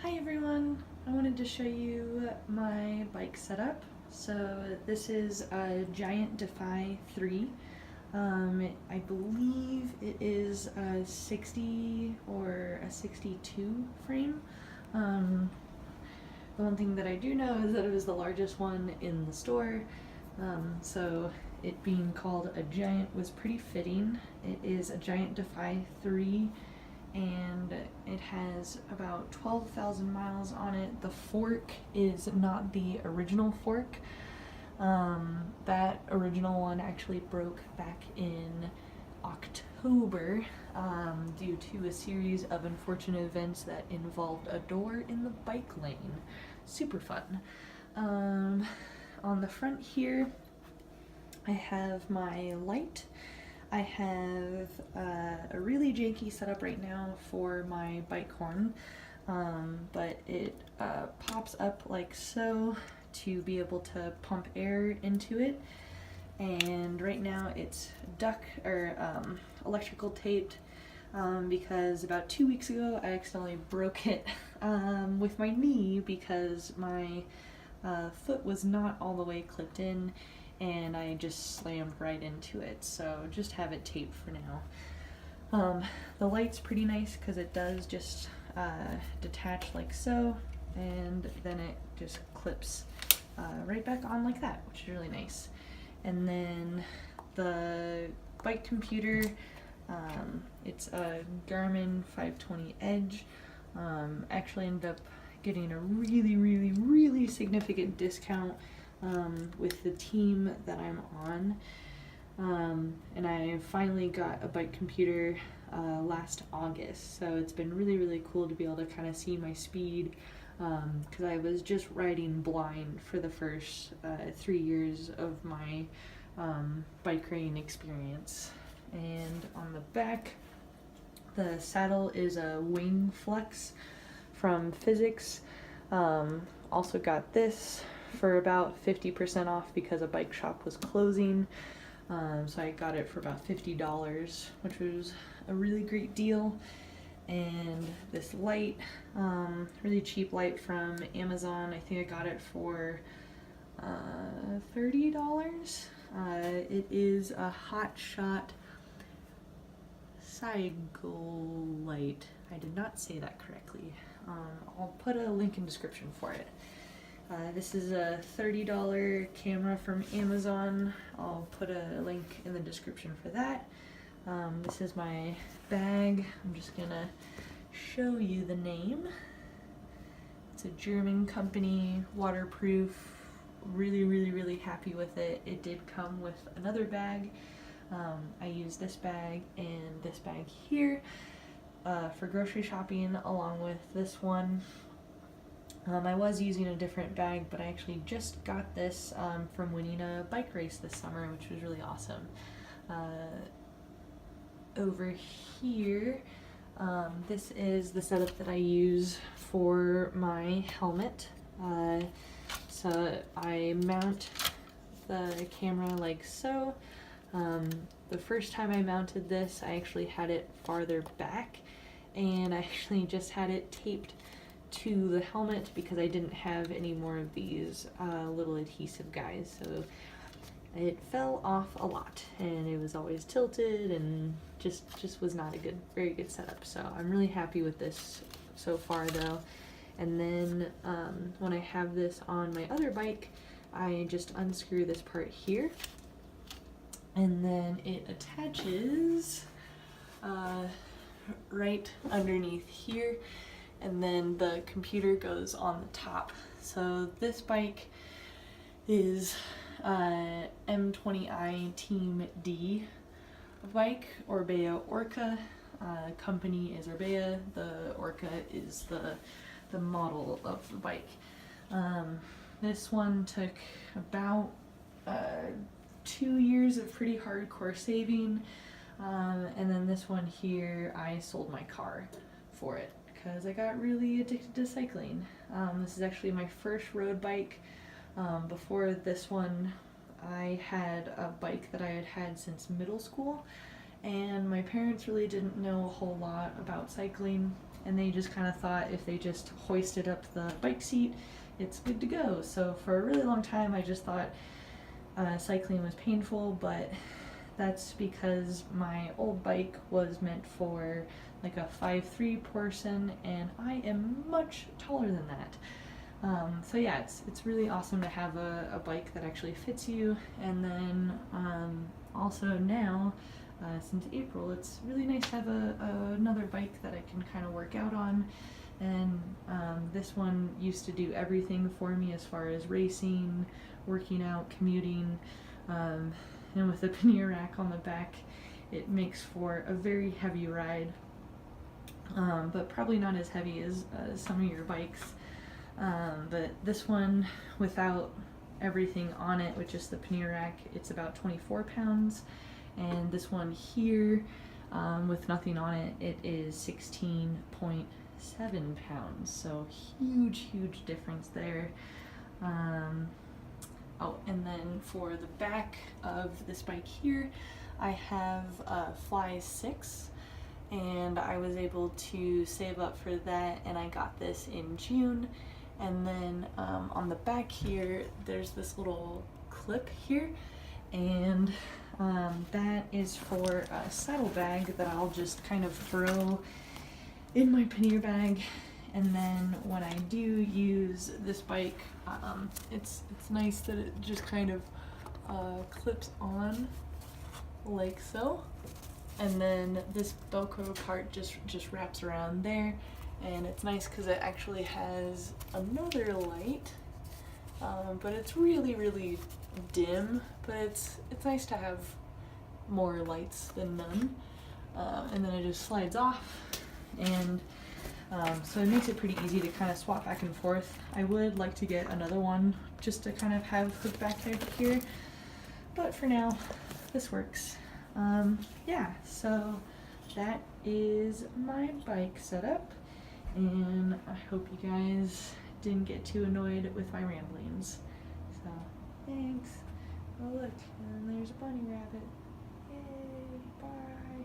Hi everyone! I wanted to show you my bike setup. So this is a Giant Defy 3. I believe it is a 60 or a 62 frame. Um, the one thing that I do know is that it was the largest one in the store. So it being called a Giant was pretty fitting. It is a Giant Defy 3 and it has about 12,000 miles on it. The fork is not the original fork. That original one actually broke back in October due to a series of unfortunate events that involved a door in the bike lane. Super fun. On the front here, I have my light. I have a really janky setup right now for my bike horn, but it pops up like so to be able to pump air into it. And right now it's electrical taped because about 2 weeks ago I accidentally broke it with my knee because my foot was not all the way clipped in and I just slammed right into it, so just have it taped for now. The light's pretty nice because it does just detach like so, and then it just clips right back on like that, which is really nice. And then the bike computer, it's a Garmin 520 Edge. Actually ended up getting a really significant discount with the team that I'm on. And I finally got a bike computer last August, so it's been really cool to be able to kind of see my speed, because I was just riding blind for the first 3 years of my bike riding experience. And on the back, the saddle is a Wing Flex from Physics. Also got this for about 50% off because a bike shop was closing. So I got it for about $50, which was a really great deal. And this light, really cheap light from Amazon. I think I got it for $30. It is a Hot Shot Cycle light. I did not say that correctly. I'll put a link in description for it. This is a $30 camera from Amazon. I'll put a link in the description for that. This is my bag. I'm just gonna show you the name. It's a German company, waterproof. Really happy with it. It did come with another bag. I use this bag and this bag here for grocery shopping, along with this one. I was using a different bag, but I actually just got this from winning a bike race this summer, which was really awesome. Over here, this is the setup that I use for my helmet. So I mount the camera like so. The first time I mounted this, I actually had it farther back, and I actually just had it taped to the helmet because I didn't have any more of these little adhesive guys, so it fell off a lot and it was always tilted and just was not a very good setup. So I'm really happy with this so far though. And then when I have this on my other bike, I just unscrew this part here and then it attaches right underneath here, and then the computer goes on the top. So this bike is M20i Team D bike, Orbea Orca. Company is Orbea, the Orca is the model of the bike. This one took about 2 years of pretty hardcore saving, and then this one here, I sold my car for it because I got really addicted to cycling. This is actually my first road bike. Before this one, I had a bike that I had had since middle school, and my parents really didn't know a whole lot about cycling, and they just kind of thought if they just hoisted up the bike seat, it's good to go. So for a really long time I just thought cycling was painful, but that's because my old bike was meant for like a 5'3" person, and I am much taller than that. So yeah, it's really awesome to have a bike that actually fits you. And then also now, since April, it's really nice to have another bike that I can kind of work out on. And this one used to do everything for me as far as racing, working out, commuting, and with the pannier rack on the back, it makes for a very heavy ride, but probably not as heavy as some of your bikes. But this one, without everything on it, with just the pannier rack, it's about 24 pounds. And this one here, with nothing on it, it is 16.7 pounds. So huge difference there. Oh, and then for the back of this bike here, I have a Fly 6, and I was able to save up for that, and I got this in June. And then on the back here, there's this little clip here, and that is for a saddlebag that I'll just kind of throw in my pannier bag. And then when I do use this bike, it's nice that it just kind of clips on like so, and then this Velcro part just wraps around there. And it's nice because it actually has another light, but it's really dim, but it's nice to have more lights than none. And then it just slides off, and so it makes it pretty easy to kind of swap back and forth. I would like to get another one just to kind of have hooked back here, but for now this works. Yeah, so that is my bike setup, and I hope you guys didn't get too annoyed with my ramblings. So thanks. Oh look, and there's a bunny rabbit. Yay, bye.